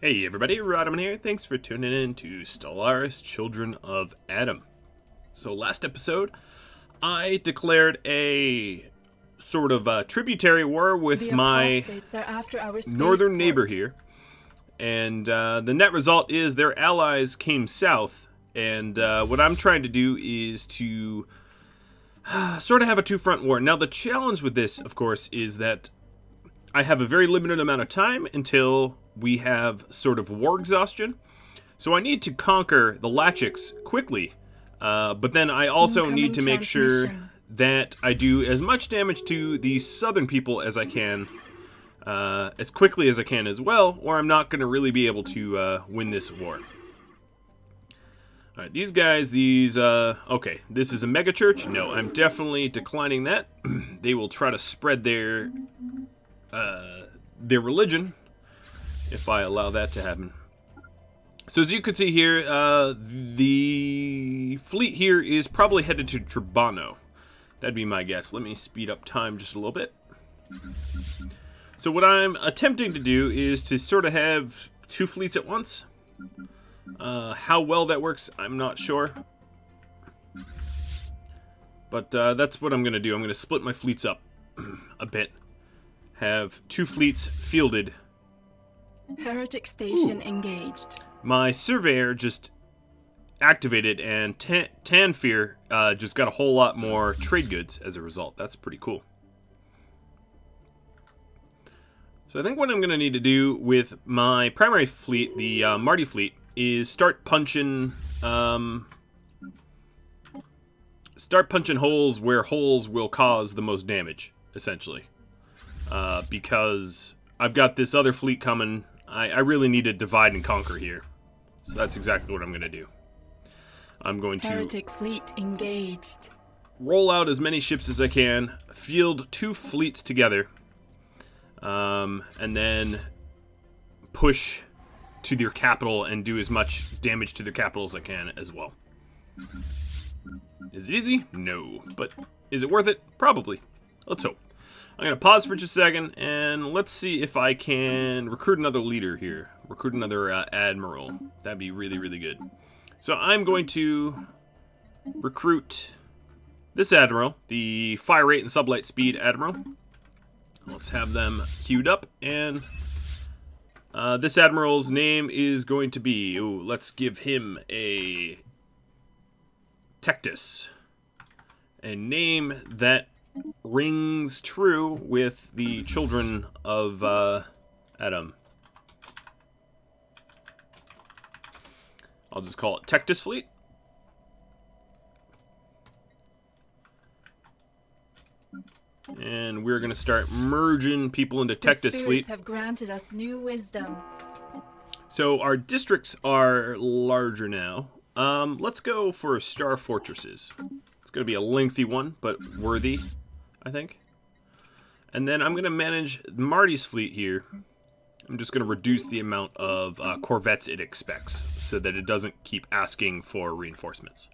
Hey everybody, Rhadamant here. Thanks for tuning in to Stellaris, Children of Adam. So last episode, I declared a sort of tributary war with my northern neighbor here. And the net result is their allies came south. And what I'm trying to do is to sort of have a two-front war. Now the challenge with this, of course, is that I have a very limited amount of time until we have sort of war exhaustion. So I need to conquer the Lachics quickly. But then I also need to make sure that I do as much damage to the southern people as I can, as quickly as I can as well, or I'm not going to really be able to win this war. Alright, these guys, okay, this is a mega church. No, I'm definitely declining that. They will try to spread their religion, if I allow that to happen. So as you can see here, the fleet here is probably headed to Tribano. That'd be my guess. Let me speed up time just a little bit. So what I'm attempting to do is to sort of have two fleets at once. How well that works, I'm not sure. But that's what I'm going to do. I'm going to split my fleets up a bit. Have two fleets fielded. Heretic station engaged. My surveyor just activated, and Tanfear just got a whole lot more trade goods as a result. That's pretty cool. So I think what I'm going to need to do with my primary fleet, the Marty fleet, is start punching holes where holes will cause the most damage, essentially. Because I've got this other fleet coming. I really need to divide and conquer here. So that's exactly what I'm going to do. I'm going to Heretic Fleet engaged. Roll out as many ships as I can, field two fleets together, and then push to their capital and do as much damage to their capital as I can as well. Is it easy? No. But is it worth it? Probably. Let's hope. I'm going to pause for just a second, and let's see if I can recruit another leader here. Recruit another admiral. That'd be really, really good. So I'm going to recruit this admiral, the fire rate and sublight speed admiral. Let's have them queued up, and this admiral's name is going to be... Ooh, let's give him a Tectus. A name that rings true with the children of Adam. I'll just call it Tectus Fleet. And we're going to start merging people into Tectus Fleet. The spirits have granted us new wisdom. So our districts are larger now. Let's go for Star Fortresses. It's going to be a lengthy one, but worthy, I think. And then I'm going to manage Marty's fleet here. I'm just going to reduce the amount of corvettes it expects so that it doesn't keep asking for reinforcements.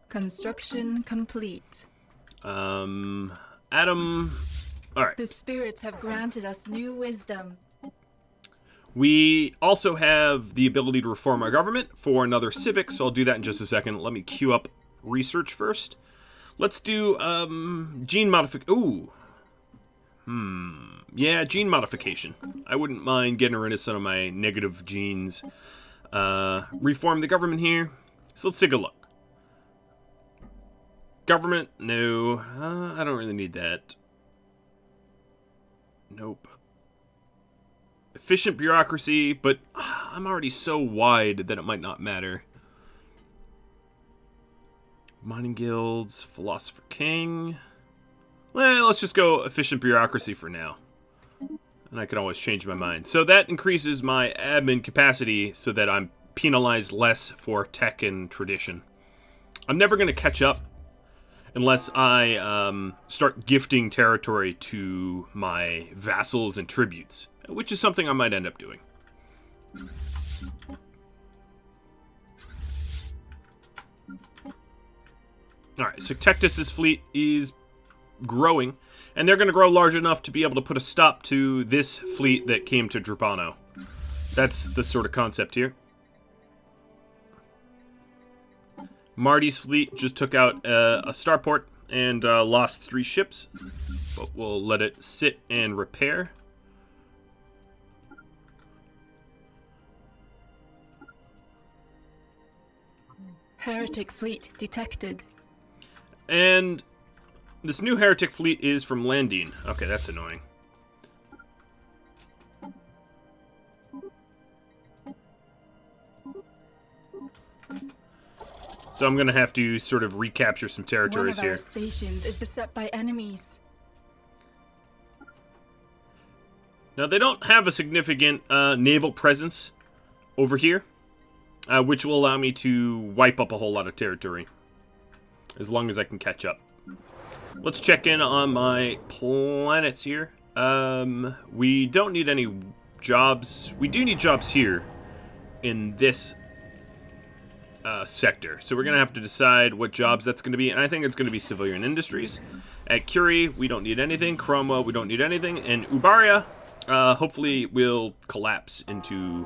Construction complete. Adam... Alright. The spirits have granted us new wisdom. We also have the ability to reform our government for another civic, so I'll do that in just a second. Let me queue up research first. Let's do gene modification. Ooh. Yeah, gene modification. I wouldn't mind getting rid of some of my negative genes. Reform the government here. So let's take a look. Government, no. I don't really need that. Nope. Efficient bureaucracy, but I'm already so wide that it might not matter. Mining guilds, philosopher king. Well, let's just go efficient bureaucracy for now. And I can always change my mind. So that increases my admin capacity so that I'm penalized less for tech and tradition. I'm never going to catch up unless I start gifting territory to my vassals and tributes, which is something I might end up doing. Alright, so Tectus' fleet is growing, and they're going to grow large enough to be able to put a stop to this fleet that came to Drabano. That's the sort of concept here. Marty's fleet just took out a starport and lost 3 ships, but we'll let it sit and repair. Heretic Fleet detected. And this new Heretic Fleet is from Landine. Okay, that's annoying. So I'm going to have to sort of recapture some territories here. One of our stations is beset by enemies. Now, they don't have a significant naval presence over here, which will allow me to wipe up a whole lot of territory, as long as I can catch up. Let's check in on my planets here. We don't need any jobs. We do need jobs here in this sector. So we're going to have to decide what jobs that's going to be. And I think it's going to be civilian industries. At Curie, we don't need anything. Cromwell, we don't need anything. And Ubaria, hopefully will collapse into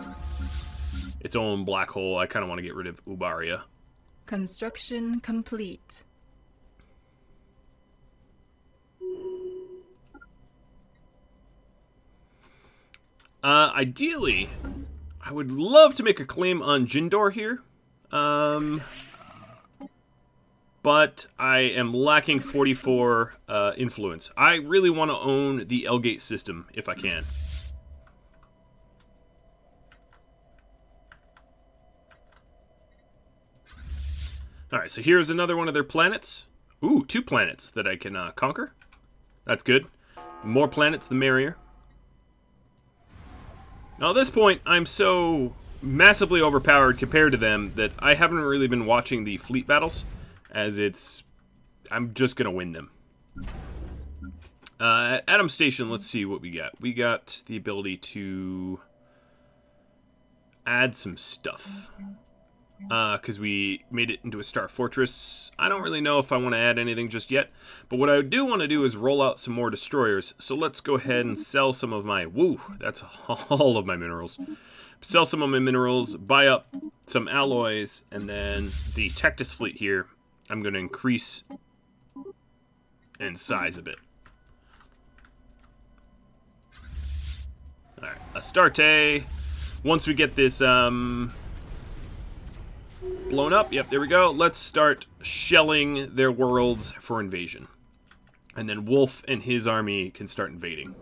its own black hole. I kind of want to get rid of Ubaria. Construction complete. Ideally, I would love to make a claim on Jindor here. But I am lacking 44 influence. I really want to own the Elgate system if I can. Alright, so here's another one of their planets. Ooh, 2 planets that I can conquer. That's good. More planets, the merrier. Now, at this point, I'm so massively overpowered compared to them that I haven't really been watching the fleet battles, as I'm just going to win them. At Atom Station, let's see what we got. We got the ability to add some stuff, because we made it into a star fortress. I don't really know if I want to add anything just yet, but what I do want to do is roll out some more destroyers. So let's go ahead and sell some of my... Woo, that's all of my minerals. Sell some of my minerals, buy up some alloys, and then the Tectus fleet here, I'm going to increase in size a bit. Alright, Astarte. Once we get this blown up, yep, there we go. Let's start shelling their worlds for invasion. And then Wolf and his army can start invading.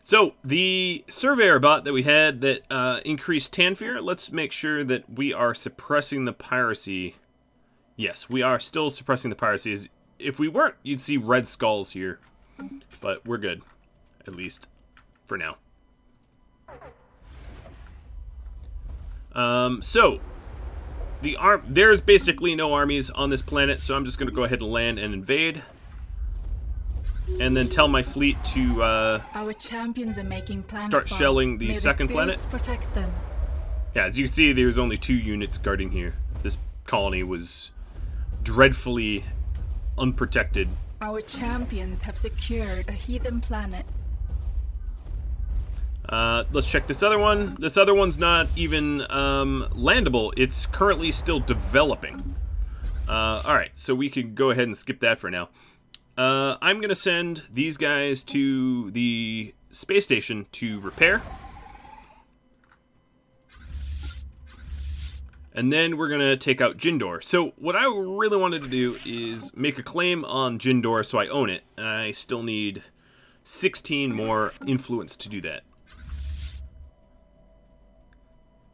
So, the Surveyor bot that we had that increased Tanfear, let's make sure that we are suppressing the piracy. Yes, we are still suppressing the piracy. If we weren't, you'd see red skulls here. But we're good, at least, for now. So, there's basically no armies on this planet, so I'm just going to go ahead and land and invade. And then tell my fleet to our champions are making start shelling the second planet. Protect them. Yeah, as you can see, there's only 2 units guarding here. This colony was dreadfully unprotected. Our champions have secured a heathen planet. Let's check this other one. This other one's not even landable. It's currently still developing. Alright, so we can go ahead and skip that for now. I'm going to send these guys to the space station to repair. And then we're going to take out Jindor. So what I really wanted to do is make a claim on Jindor so I own it. And I still need 16 more influence to do that.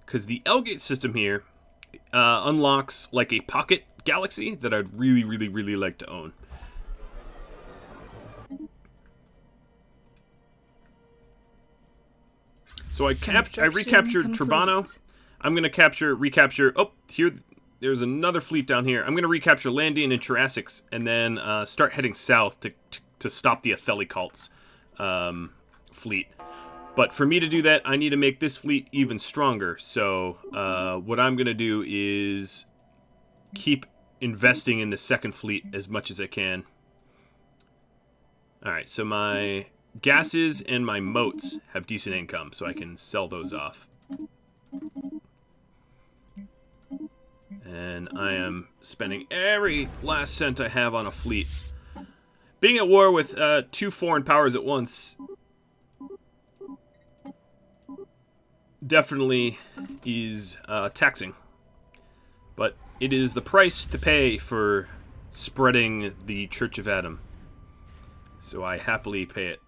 Because the Elgate system here unlocks like a pocket galaxy that I'd really, really, really like to own. So I recaptured Turbano. I'm going to recapture... Oh, there's another fleet down here. I'm going to recapture Landian and Jurassics and then start heading south to stop the Athelicult's fleet. But for me to do that, I need to make this fleet even stronger. So what I'm going to do is keep investing in the second fleet as much as I can. Alright, so my gases and my motes have decent income, so I can sell those off. And I am spending every last cent I have on a fleet. Being at war with 2 foreign powers at once definitely is taxing. But it is the price to pay for spreading the Church of Adam. So I happily pay it.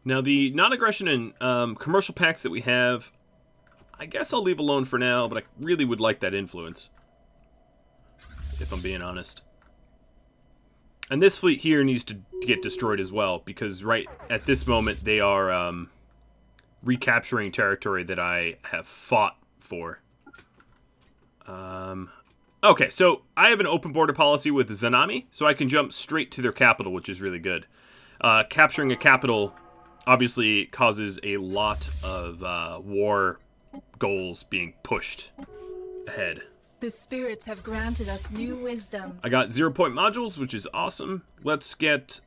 Now the non-aggression and commercial pacts that we have, I guess I'll leave alone for now, but I really would like that influence. If I'm being honest. And this fleet here needs to get destroyed as well, because right at this moment they are recapturing territory that I have fought for. Okay, so I have an open border policy with Zanami, so I can jump straight to their capital, which is really good. Capturing a capital obviously causes a lot of war goals being pushed ahead. The spirits have granted us new wisdom. I got 0-point modules, which is awesome. Let's get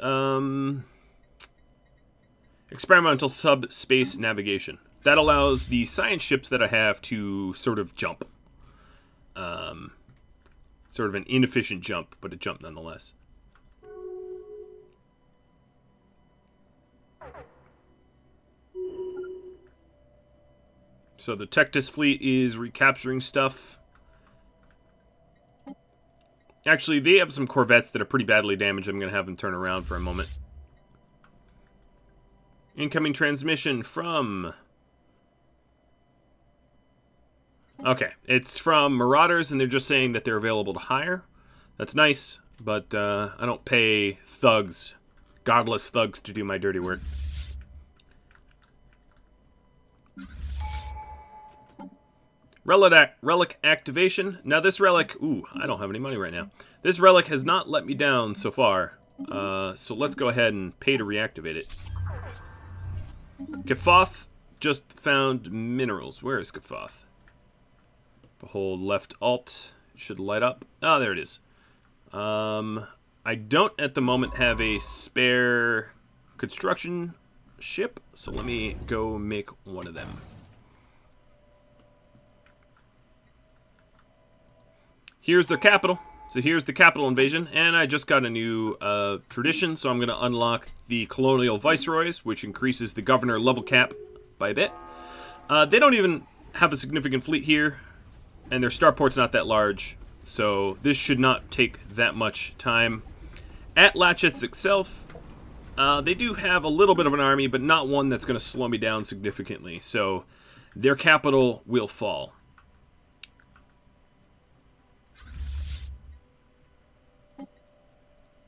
experimental subspace navigation. That allows the science ships that I have to sort of jump. Sort of an inefficient jump, but a jump nonetheless. So the Tectus fleet is recapturing stuff. Actually, they have some corvettes that are pretty badly damaged. I'm going to have them turn around for a moment. Incoming transmission from... Okay, it's from Marauders, and they're just saying that they're available to hire. That's nice, but I don't pay thugs, godless thugs, to do my dirty work. Relic activation. Now this relic... Ooh, I don't have any money right now. This relic has not let me down so far. So let's go ahead and pay to reactivate it. Kafoth just found minerals. Where is Kafoth? Hold left alt. It should light up. Oh, there it is. I don't at the moment have a spare construction ship, so let me go make one of them. Here's their capital. So here's the capital invasion, and I just got a new tradition, so I'm going to unlock the colonial viceroys, which increases the governor level cap by a bit. They don't even have a significant fleet here, and their starport's not that large, so this should not take that much time. At Latchets itself, they do have a little bit of an army, but not one that's going to slow me down significantly, so their capital will fall.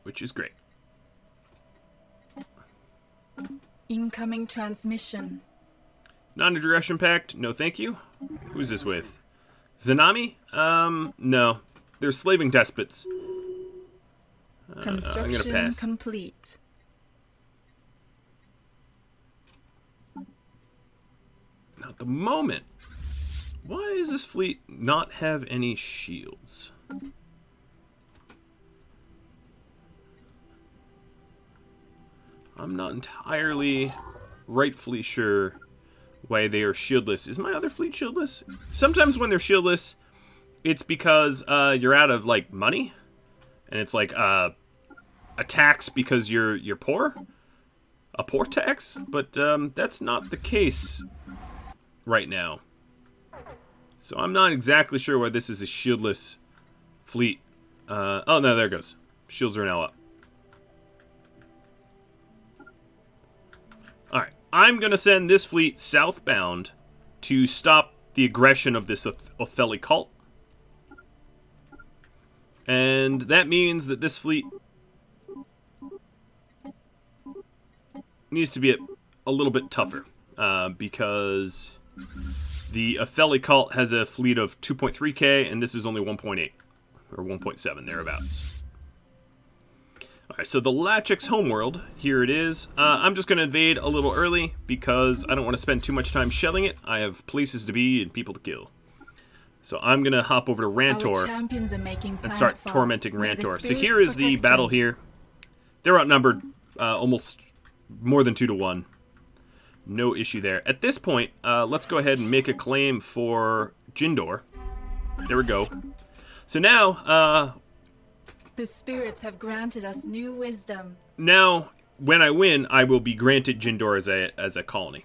Which is great. Incoming transmission. Non-aggression pact, no thank you. Who's this with? Zanami? No. They're slaving despots. Construction I'm gonna pass. Complete. Now at the moment, why does this fleet not have any shields? I'm not entirely rightfully sure why they are shieldless. Is my other fleet shieldless? Sometimes when they're shieldless, it's because you're out of like money, and it's like a tax because you're poor, a poor tax. But that's not the case right now. So I'm not exactly sure why this is a shieldless fleet. Oh no, there it goes. Shields are now up. Alright, I'm going to send this fleet southbound to stop the aggression of this Otheli cult. And that means that this fleet needs to be a little bit tougher. Because the Otheli cult has a fleet of 2.3k, and this is only 1.8. Or 1.7, thereabouts. Alright, so the Latchix homeworld, here it is. I'm just going to invade a little early because I don't want to spend too much time shelling it. I have places to be and people to kill. So I'm going to hop over to Our Rantor champions are making and start planetfall. tormenting May the Rantor. So spirits here is the protect battle them. here. They're outnumbered almost more than 2 to 1. No issue there. At this point, let's go ahead and make a claim for Jindor. There we go. So now, The spirits have granted us new wisdom. now when I win, I will be granted Jindor as a colony.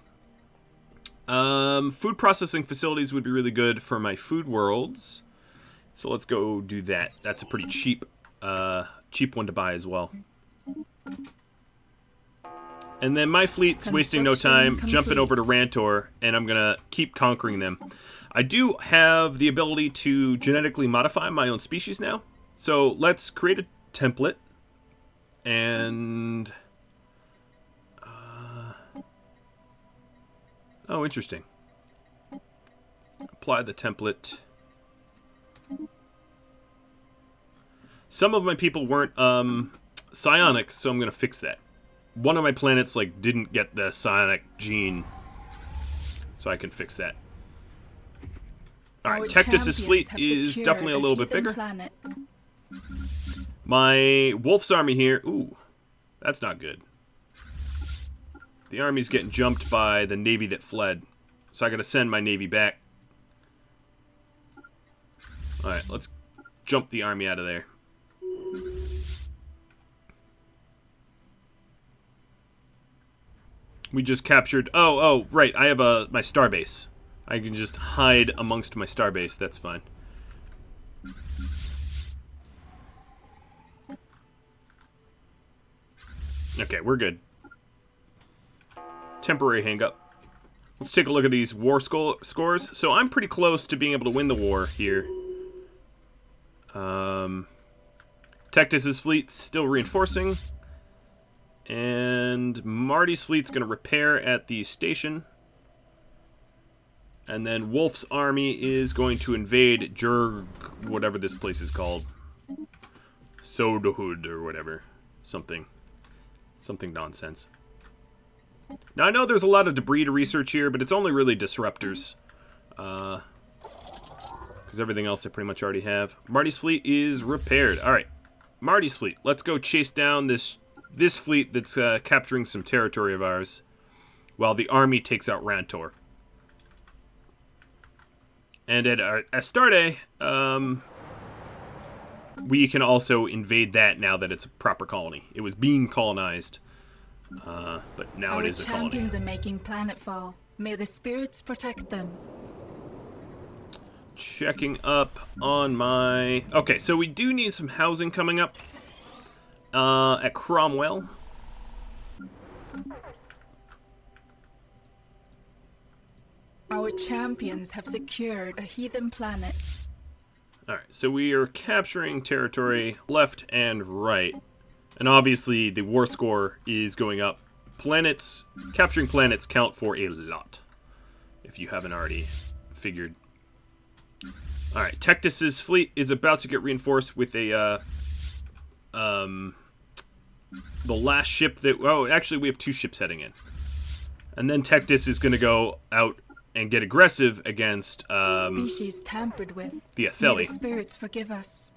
Food processing facilities would be really good for my food worlds. So let's go do that. That's a pretty cheap one to buy as well. And then my fleet's wasting no time, jumping over to Rantor, and I'm gonna keep conquering them. I do have the ability to genetically modify my own species now. So let's create a template. And oh, interesting. Apply the template. Some of my people weren't psionic, so I'm gonna fix that. One of my planets like didn't get the psionic gene, so I can fix that. All right, Our Tectus's fleet champions have is secured definitely a little bit heathen bigger. planet. My Wolf's army here, ooh, that's not good. The army's getting jumped by the navy that fled, so I gotta send my navy back. All right, let's jump the army out of there. We just captured... Oh, right. I have my starbase. I can just hide amongst my starbase. That's fine. Okay, we're good. Temporary hang-up. Let's take a look at these war scores. So I'm pretty close to being able to win the war here. Tectus's fleet's still reinforcing. And Marty's fleet's going to repair at the station. And then Wolf's army is going to invade Jurg, whatever this place is called. Sodahood or whatever. Something nonsense. Now I know there's a lot of debris to research here, but it's only really disruptors. Because everything else I pretty much already have. Marty's fleet is repaired. Alright. Marty's fleet. Let's go chase down this fleet that's capturing some territory of ours, while the army takes out Rantor. And at Astarte, we can also invade that now that it's a proper colony. It was being colonized, but now it is a colony. Our champions are making planetfall. May the spirits protect them. Checking up on my... Okay, so we do need some housing coming up. At Cromwell. Our champions have secured a heathen planet. Alright, so we are capturing territory left and right. And obviously the war score is going up. Capturing planets count for a lot, if you haven't already figured. Alright, Tectus's fleet is about to get reinforced with a, the last ship that... Oh, actually, we have 2 ships heading in. And then Tectus is going to go out and get aggressive against Species tampered with. the May Atheli. the spirits forgive us.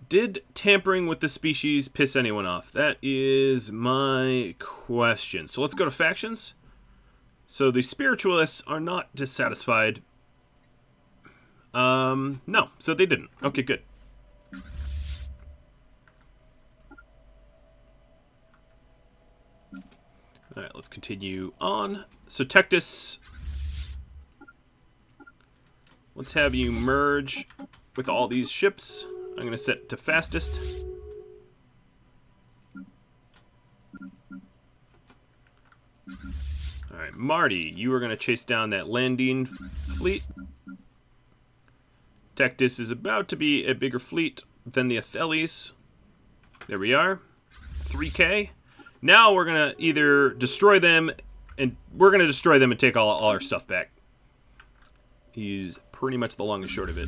Did tampering with the species piss anyone off? That is my question. So let's go to factions. So the spiritualists are not dissatisfied. No, so they didn't. Okay, good. Alright, let's continue on. So Tectus, let's have you merge with all these ships. I'm going to set to fastest. Alright, Marty, you are going to chase down that Landine fleet. Tectus is about to be a bigger fleet than the Athelis. There we are. 3K. Now we're going to either destroy them, and take all our stuff back. He's pretty much the long and short of it.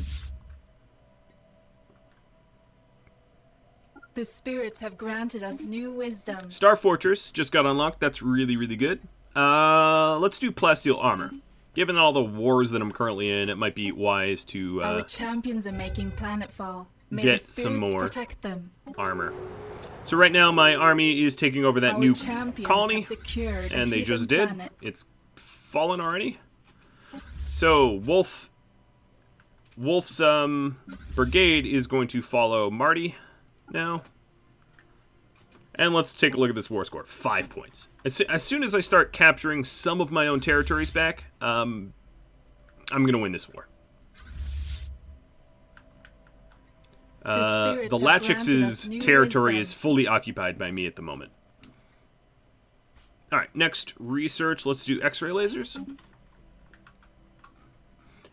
The spirits have granted us new wisdom. Star Fortress just got unlocked. That's really, really good. Let's do plasteel armor. Given all the wars that I'm currently in, it might be wise to Our champions are making planetfall. May get the spirits some more protect them. armor. So right now my army is taking over that Our new champions colony, have secured a and they heathen just did. planet. It's fallen already. So Wolf's brigade is going to follow Marty now. And let's take a look at this war score. 5 points. As soon as I start capturing some of my own territories back, I'm going to win this war. The Lachix's territory is fully occupied by me at the moment. Alright, next research. Let's do X-ray lasers.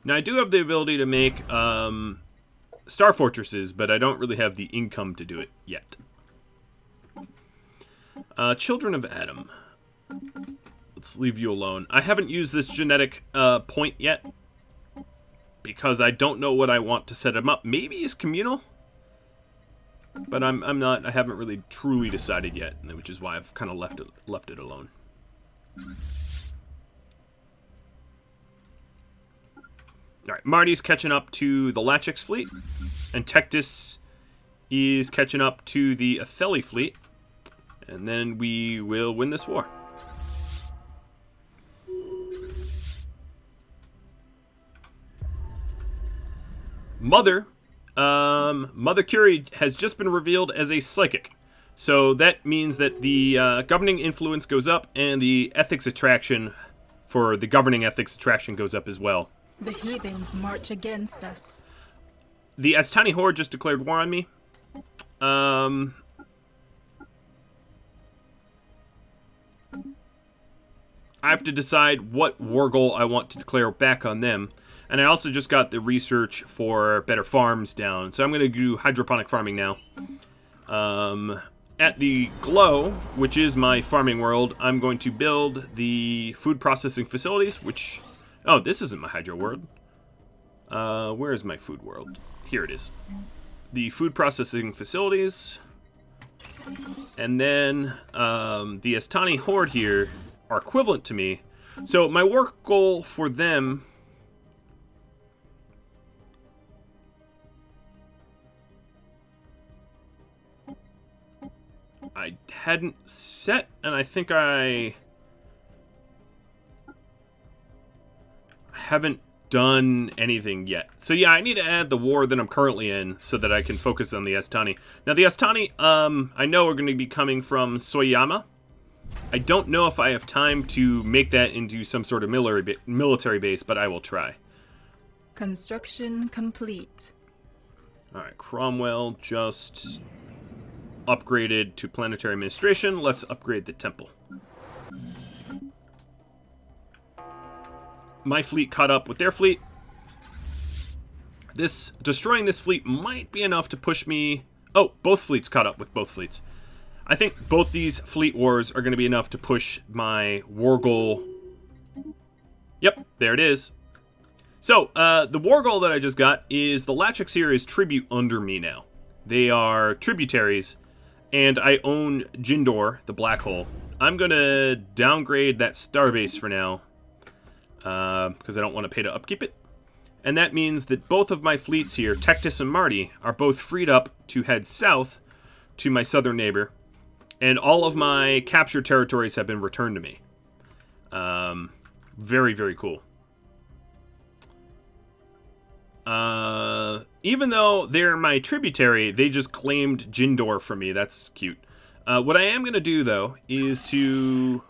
Now, I do have the ability to make Star Fortresses, but I don't really have the income to do it yet. Children of Adam. Let's leave you alone. I haven't used this genetic point yet because I don't know what I want to set him up. Maybe it's communal, but I'm not. I haven't really truly decided yet, which is why I've kind of left it alone. All right, Marty's catching up to the Heretic Fleet, and Tectus is catching up to the Atheli Fleet. And then we will win this war. Mother Curie has just been revealed as a psychic. So that means that the governing influence goes up, and the ethics attraction for the governing ethics attraction goes up as well. The heathens march against us. The Astani Horde just declared war on me. I have to decide what war goal I want to declare back on them. And I also just got the research for better farms down. So I'm going to do hydroponic farming now. At the Glow, which is my farming world, I'm going to build the food processing facilities, which... Oh, this isn't my hydro world. Where is my food world? Here it is. The food processing facilities. And then the Astani Horde here are equivalent to me. So my work goal for them... I hadn't set, and I think I haven't done anything yet. So yeah, I need to add the war that I'm currently in so that I can focus on the Astani. Now the Astani, I know are going to be coming from Soyama. I don't know if I have time to make that into some sort of military base, but I will try. Construction complete. Alright, Cromwell just upgraded to planetary administration. Let's upgrade the temple. My fleet caught up with their fleet. Destroying this fleet might be enough to push me... Oh, both fleets caught up with both fleets. I think both these fleet wars are going to be enough to push my war goal. Yep, there it is. So, the war goal that I just got is the Lachix here is tribute under me now. They are tributaries, and I own Jindor, the black hole. I'm going to downgrade that starbase for now, because I don't want to pay to upkeep it. And that means that both of my fleets here, Tectus and Marty, are both freed up to head south to my southern neighbor. And all of my captured territories have been returned to me. Very, very cool. Even though they're my tributary, they just claimed Jindor from me. That's cute. What I am going to do, though, is to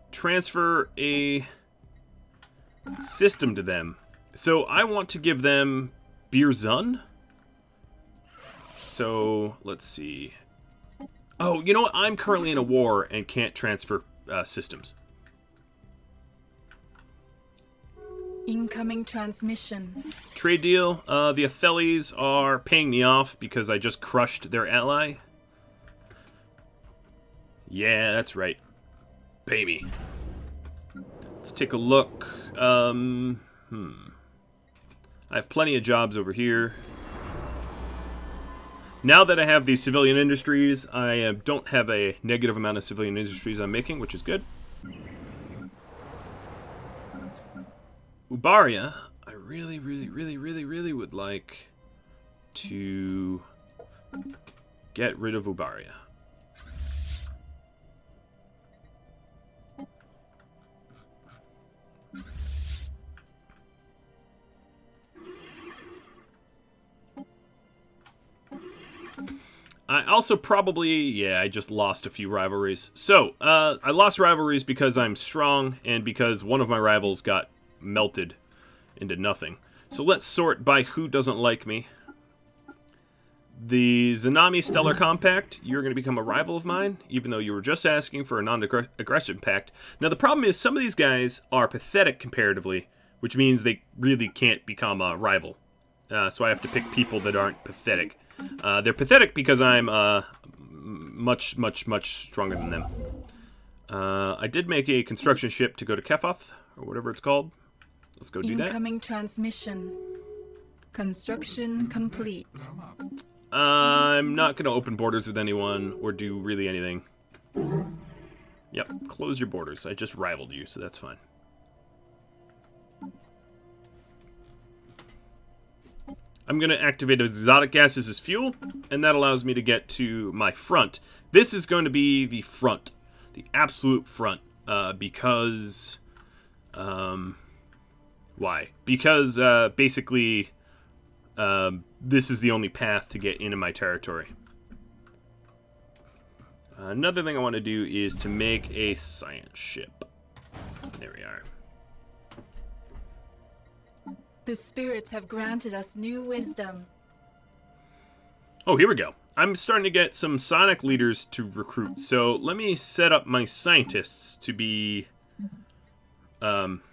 transfer a system to them. So I want to give them Birzun. So, let's see. Oh, you know what? I'm currently in a war and can't transfer systems. Incoming transmission. Trade deal. The Athelis are paying me off because I just crushed their ally. Yeah, that's right. Pay me. Let's take a look. I have plenty of jobs over here. Now that I have these civilian industries, I don't have a negative amount of civilian industries I'm making, which is good. Ubaria, I really, really, really, really, really would like to get rid of Ubaria. I also probably, yeah, I just lost a few rivalries. So, I lost rivalries because I'm strong and because one of my rivals got melted into nothing. So let's sort by who doesn't like me. The Zanami Stellar Compact, you're going to become a rival of mine, even though you were just asking for a non-aggression pact. Now, the problem is some of these guys are pathetic comparatively, which means they really can't become a rival. So I have to pick people that aren't pathetic. They're pathetic because I'm much, much, much stronger than them. I did make a construction ship to go to Kefoth, or whatever it's called. Let's go do that. Incoming transmission. Construction complete. I'm not going to open borders with anyone or do really anything. Yep, close your borders. I just rivaled you, so that's fine. I'm going to activate exotic gases as fuel, and that allows me to get to my front. This is going to be the front, the absolute front, because... why? Because, basically, this is the only path to get into my territory. Another thing I want to do is to make a science ship. There we are. The spirits have granted us new wisdom. Oh, here we go. I'm starting to get some psionic leaders to recruit. So let me set up my scientists to be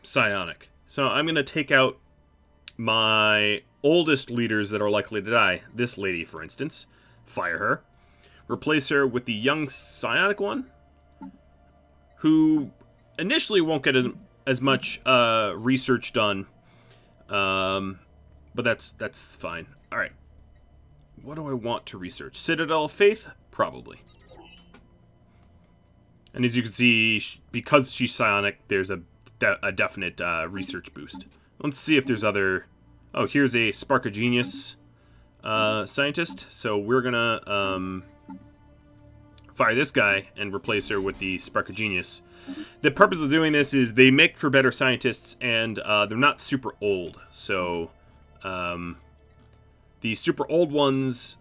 psionic. So I'm going to take out my oldest leaders that are likely to die. This lady, for instance. Fire her. Replace her with the young psionic one, who initially won't get as much research done. But that's fine. All right. What do I want to research? Citadel of Faith? Probably. And as you can see, because she's psionic, there's a definite research boost. Let's see if there's other... Oh, here's a Spark of Genius scientist. So we're gonna fire this guy and replace her with the Spark of Genius. The purpose of doing this is they make for better scientists, and they're not super old. So, the super old ones,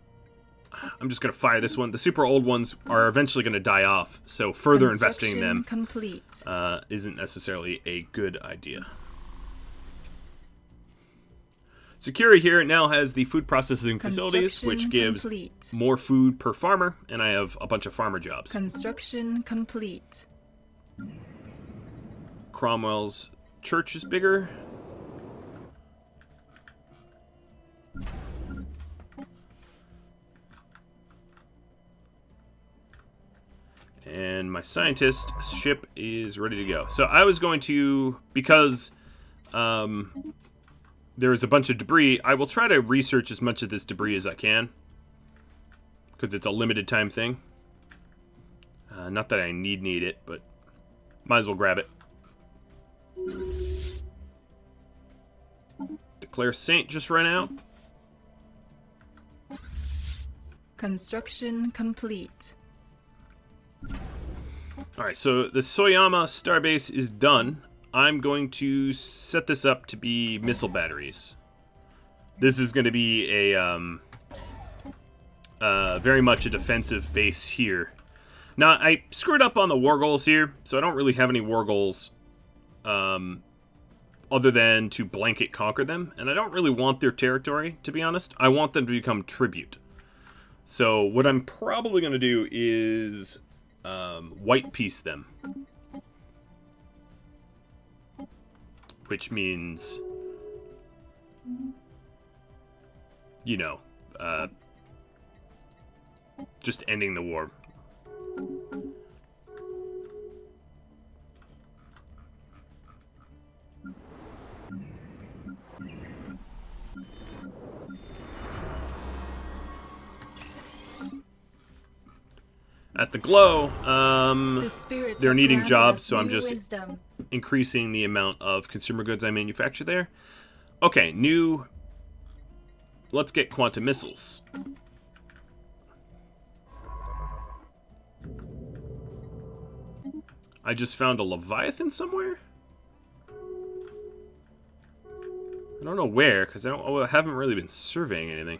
I'm just going to fire this one. The super old ones are eventually going to die off, so further investing in them isn't necessarily a good idea. Secura here now has the food processing facilities, which gives more food per farmer, and I have a bunch of farmer jobs. Construction complete. Cromwell's church is bigger. And my scientist ship is ready to go. So I was going to, because there is a bunch of debris, I will try to research as much of this debris as I can, because it's a limited time thing. Not that I need it, but might as well grab it. Declare Saint just ran out. Construction complete. Alright, so the Soyama starbase is done. I'm going to set this up to be missile batteries. This is going to be a very much a defensive base here. Now, I screwed up on the war goals here, so I don't really have any war goals other than to blanket conquer them. And I don't really want their territory, to be honest. I want them to become tribute. So what I'm probably going to do is white piece them. Which means, you know, just ending the war. At the glow, The spirits they're have needing granted jobs, us so I'm new just wisdom. increasing the amount of consumer goods I manufacture there. Okay, new... Let's get quantum missiles. I just found a Leviathan somewhere? I don't know where, because I haven't really been surveying anything.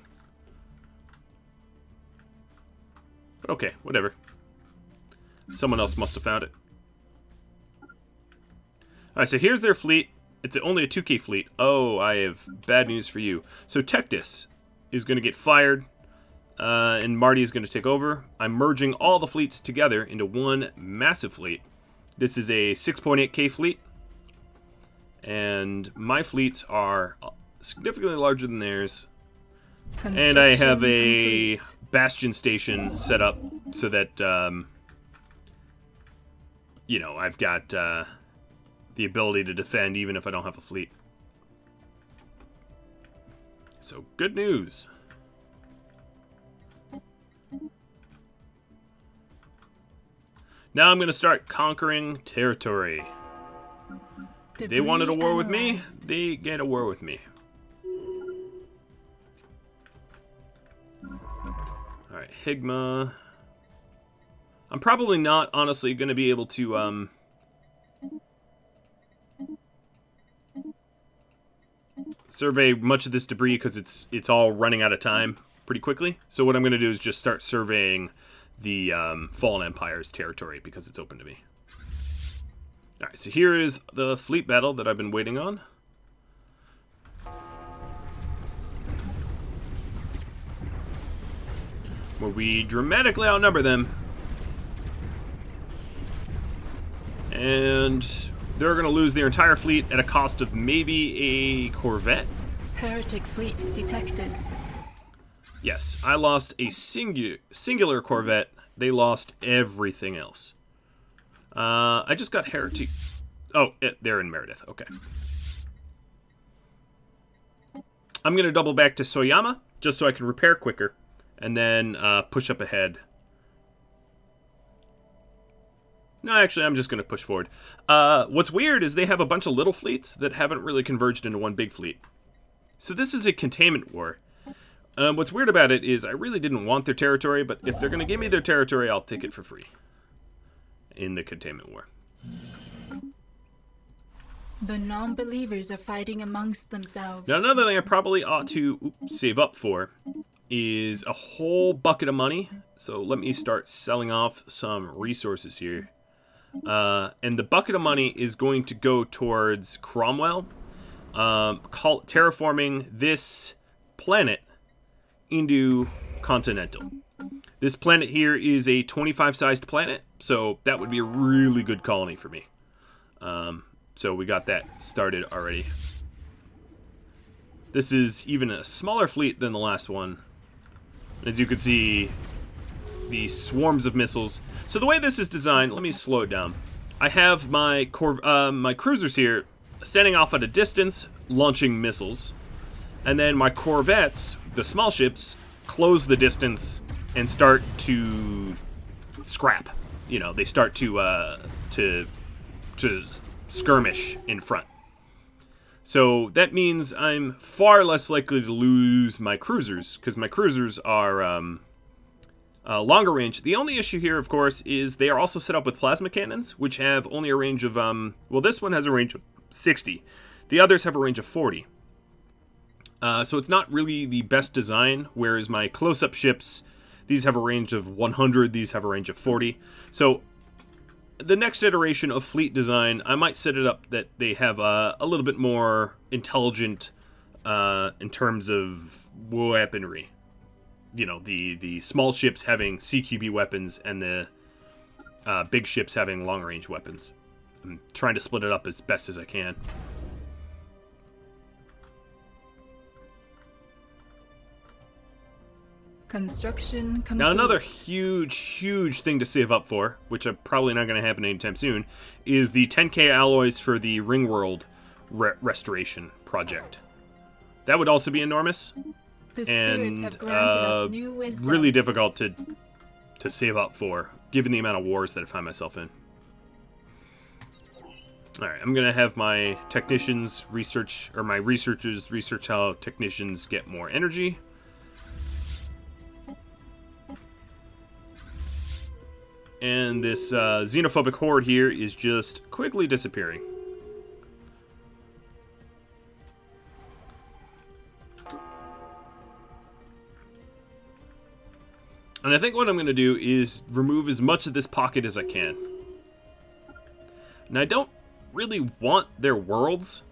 But okay, whatever. Someone else must have found it. Alright, so here's their fleet. It's only a 2K fleet. Oh, I have bad news for you. So Tectus is going to get fired, and Marty is going to take over. I'm merging all the fleets together into one massive fleet. This is a 6.8K fleet, and my fleets are significantly larger than theirs. And I have a bastion station set up so that, you know, I've got the ability to defend even if I don't have a fleet. So, good news. Now I'm going to start conquering territory. They wanted a war with me, they get a war with me. Alright, Higma. I'm probably not, honestly, going to be able to, survey much of this debris because it's all running out of time pretty quickly. So what I'm going to do is just start surveying the Fallen Empire's territory because it's open to me. Alright, so here is the fleet battle that I've been waiting on. Where we dramatically outnumber them. And they're going to lose their entire fleet at a cost of maybe a Corvette. Heretic Fleet detected. Yes, I lost a singular Corvette. They lost everything else. I just got Heretic... Oh, they're in Meredith. Okay. I'm going to double back to Soyama, just so I can repair quicker. And then push up ahead. No, actually, I'm just going to push forward. What's weird is they have a bunch of little fleets that haven't really converged into one big fleet. So this is a containment war. What's weird about it is I really didn't want their territory, but if they're going to give me their territory, I'll take it for free. In the containment war. The non-believers are fighting amongst themselves. Now, another thing I probably ought to save up for is a whole bucket of money. So let me start selling off some resources here. And the bucket of money is going to go towards Cromwell. Terraforming this planet into Continental. This planet here is a 25-sized planet, so that would be a really good colony for me. So we got that started already. This is even a smaller fleet than the last one. As you can see, the swarms of missiles. So the way this is designed, let me slow it down. I have my cruisers here standing off at a distance, launching missiles. And then my corvettes, the small ships, close the distance and start to scrap. You know, they start to skirmish in front. So that means I'm far less likely to lose my cruisers, because my cruisers are longer range. The only issue here, of course, is they are also set up with plasma cannons, which have only a range of, well, this one has a range of 60. The others have a range of 40. So it's not really the best design, whereas my close-up ships, these have a range of 100, these have a range of 40. So the next iteration of fleet design, I might set it up that they have a little bit more intelligent in terms of weaponry. You know, the small ships having CQB weapons and the big ships having long-range weapons. I'm trying to split it up as best as I can. Construction complete. Now, another huge thing to save up for, which I'm probably not going to happen anytime soon, is the 10K alloys for the Ringworld restoration project. That would also be enormous. The spirits have granted us new wisdom. Really difficult to save up for given the amount of wars that I find myself in. Alright, I'm going to have my technicians research, or my researchers research how technicians get more energy. And this xenophobic horde here is just quickly disappearing. And I think what I'm going to do is remove as much of this pocket as I can. And I don't really want their worlds,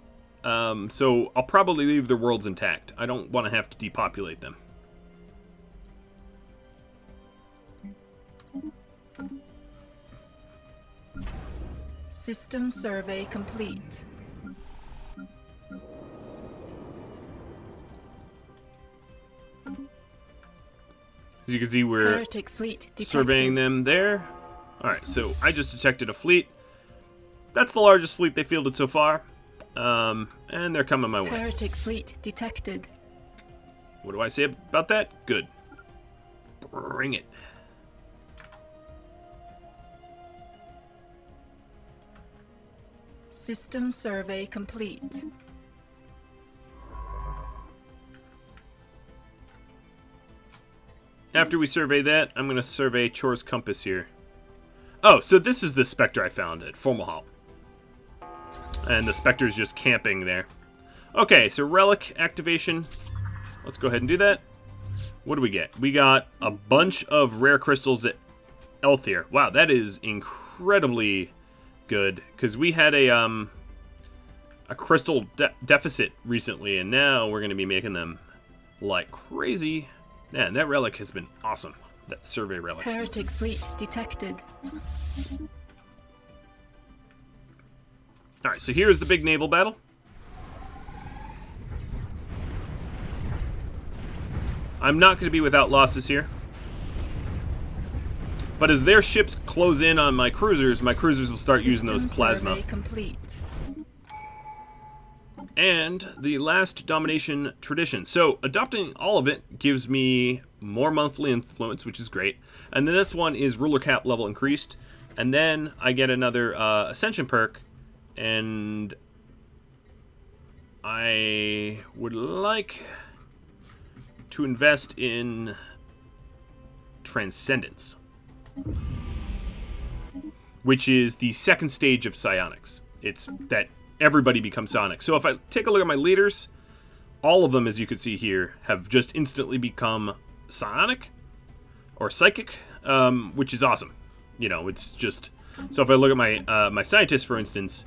so I'll probably leave their worlds intact. I don't want to have to depopulate them. System survey complete. As you can see, we're Heretic Fleet detected. surveying them there. Alright, so I just detected a fleet. That's the largest fleet they fielded so far. And they're coming my way. Heretic Fleet detected. What do I say about that? Good. Bring it. System survey complete. After we survey that, I'm going to survey Chor's Compass here. Oh, so this is the Spectre I found at Fomalhaut. And the Spectre is just camping there. Okay, so relic activation. Let's go ahead and do that. What do we get? We got a bunch of rare crystals at Elthier. Wow, that is incredibly good. Because we had a crystal deficit recently, and now we're going to be making them like crazy. Man, that relic has been awesome. That survey relic. Heretic Fleet detected. Alright, so here's the big naval battle. I'm not going to be without losses here. But as their ships close in on my cruisers will start using those plasma. Survey complete. And the last domination tradition. So adopting all of it gives me more monthly influence, which is great. And then this one is ruler cap level increased. And then I get another ascension perk. And I would like to invest in Transcendence, which is the second stage of psionics. It's that everybody becomes psionic. So if I take a look at my leaders, all of them, as you can see here, have just instantly become psionic or psychic, which is awesome. You know, it's just... So if I look at my my scientists, for instance,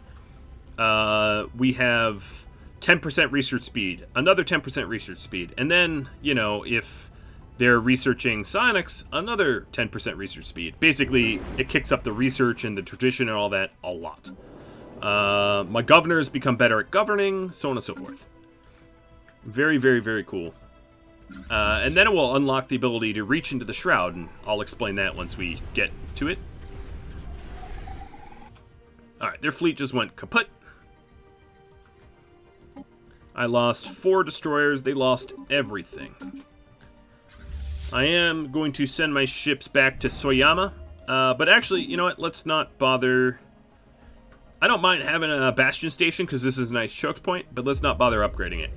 we have 10% research speed, another 10% research speed, and then, you know, if they're researching psionics, another 10% research speed. Basically, it kicks up the research and the tradition and all that a lot. My governors become better at governing, so on and so forth. Very, very, very cool. And then it will unlock the ability to reach into the Shroud, and I'll explain that once we get to it. Alright, their fleet just went kaput. I lost 4 destroyers. They lost everything. I am going to send my ships back to Soyama. But actually, you know what? Let's not bother... I don't mind having a bastion station because this is a nice choke point, but let's not bother upgrading it.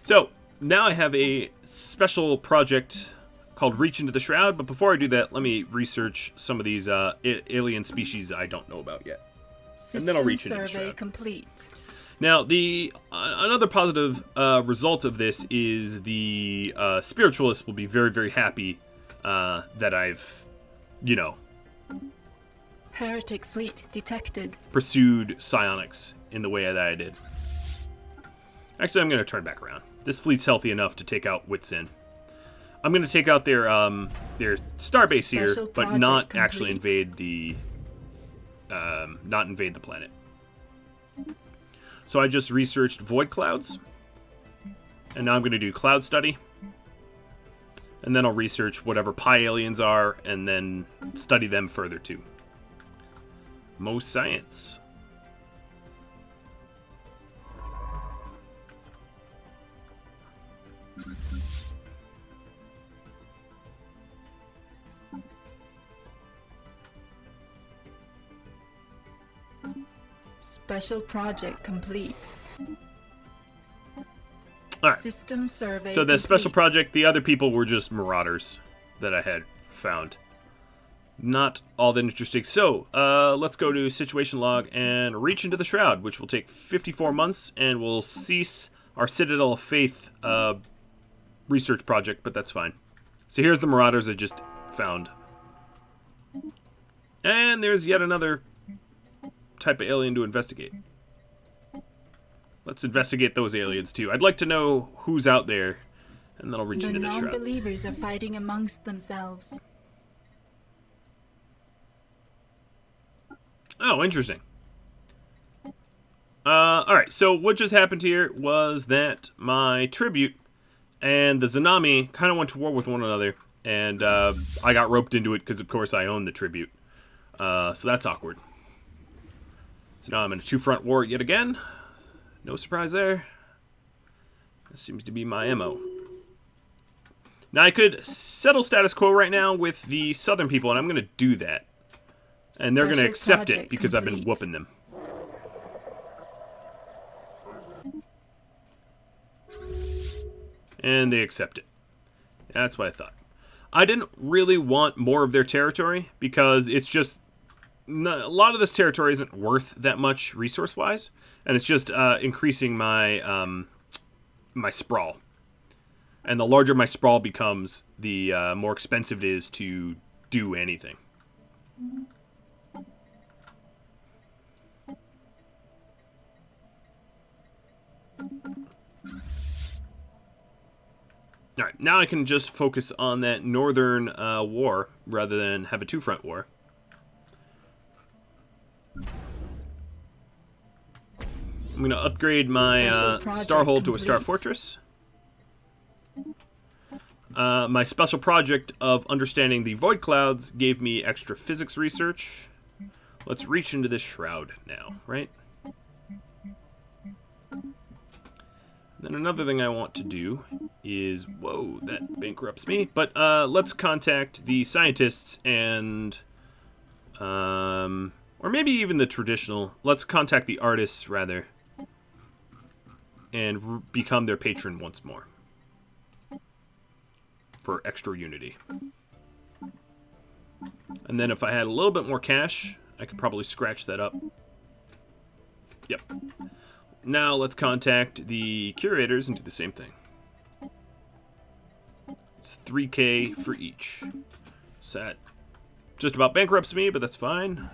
So, now I have a special project called Reach into the Shroud, but before I do that, let me research some of these alien species I don't know about yet. System and then I'll reach into the survey Shroud. complete. Now, the another positive result of this is the spiritualists will be very, very happy that I've, you know, Heretic Fleet detected. pursued psionics in the way that I did. Actually, I'm going to turn back around. This fleet's healthy enough to take out Witsin. I'm going to take out their starbase here, Special but project not complete. actually invade the planet. So I just researched void clouds, and now I'm going to do cloud study, and then I'll research whatever pi aliens are, and then study them further too. Most science. Special project complete. All right. System survey So the complete. special project, the other people were just marauders that I had found. Not all that interesting. So, let's go to situation log and reach into the shroud, which will take 54 months, and we'll cease our Citadel of Faith research project, but that's fine. So here's the marauders I just found. And there's yet another type of alien to investigate. Let's investigate those aliens too. I'd like to know who's out there, and then I'll reach The into this shroud. non-believers are fighting amongst themselves. Oh, interesting. Alright, so what just happened here was that my tribute and the Zanami kind of went to war with one another, and I got roped into it because, of course, I own the tribute. So that's awkward. So now I'm in a two-front war yet again. No surprise there. This seems to be my MO. Now, I could settle status quo right now with the southern people, and I'm going to do that. And they're going to accept it because I've been whooping them. And they accept it. That's what I thought. I didn't really want more of their territory because it's just... a lot of this territory isn't worth that much resource-wise. And it's just increasing my my sprawl. And the larger my sprawl becomes, the more expensive it is to do anything. Alright, now I can just focus on that northern war rather than have a two-front war. I'm going to upgrade my Starhold to a Star Fortress. My special project of understanding the Void Clouds gave me extra physics research. Let's reach into this shroud now, right? Then another thing I want to do is... Whoa, that bankrupts me. But let's contact the scientists and... or maybe even the traditional... Let's contact the artists, rather. And become their patron once more. For extra unity. And then if I had a little bit more cash, I could probably scratch that up. Yep. Now let's contact the curators and do the same thing. It's 3K for each. So that just about bankrupts me, but that's fine.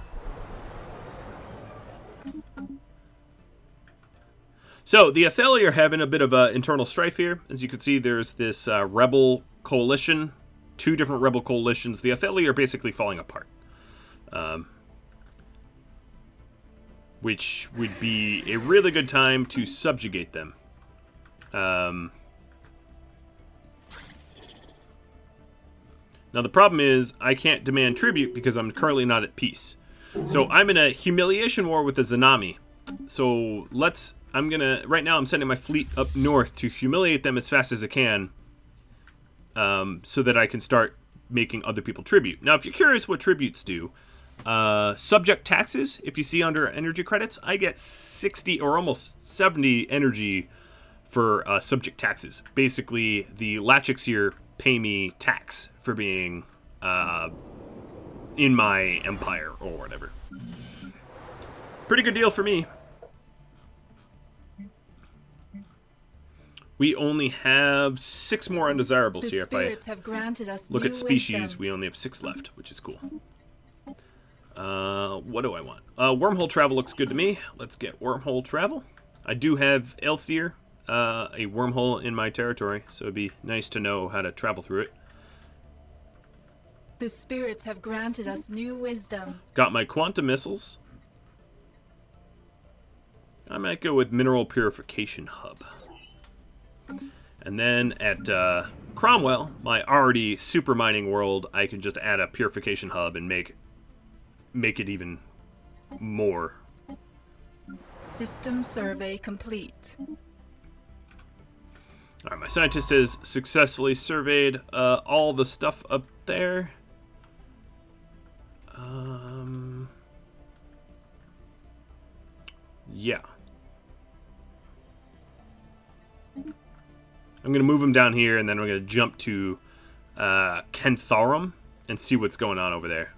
So the Atheli are having a bit of internal strife here. As you can see, there's this rebel coalition. 2 different rebel coalitions. The Atheli are basically falling apart. Which would be a really good time to subjugate them. Now the problem is, I can't demand tribute because I'm currently not at peace. So I'm in a humiliation war with the Zanami. So right now I'm sending my fleet up north to humiliate them as fast as I can. So that I can start making other people tribute. Now if you're curious what tributes do, subject taxes, if you see under energy credits, I get 60 or almost 70 energy for subject taxes. Basically, the Lachics here pay me tax for being in my empire or whatever. Pretty good deal for me. We only have 6 more undesirables here. If I have granted us look at species, wisdom. we only have 6 left, which is cool. What do I want? Wormhole travel looks good to me. Let's get wormhole travel. I do have Elthier, a wormhole in my territory, so it'd be nice to know how to travel through it. The spirits have granted us new wisdom. Got my quantum missiles. I might go with mineral purification hub. And then at Cromwell, my already super mining world, I can just add a purification hub and make it even more. System survey complete. Alright, my scientist has successfully surveyed all the stuff up there. Yeah. I'm going to move him down here, and then we're going to jump to Kentharum and see what's going on over there.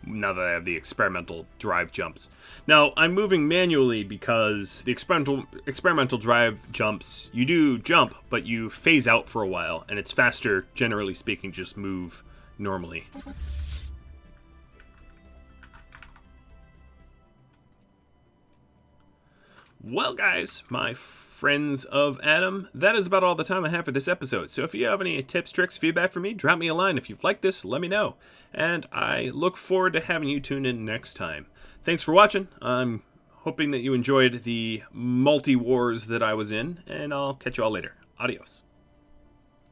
Now that I have the experimental drive jumps. Now, I'm moving manually because the experimental drive jumps, you do jump, but you phase out for a while, and it's faster, generally speaking, just move normally. Well, guys, my friends of Adam, that is about all the time I have for this episode. So if you have any tips, tricks, feedback for me, drop me a line. If you've liked this, let me know. And I look forward to having you tune in next time. Thanks for watching. I'm hoping that you enjoyed the multi-wars that I was in, and I'll catch you all later. Adios.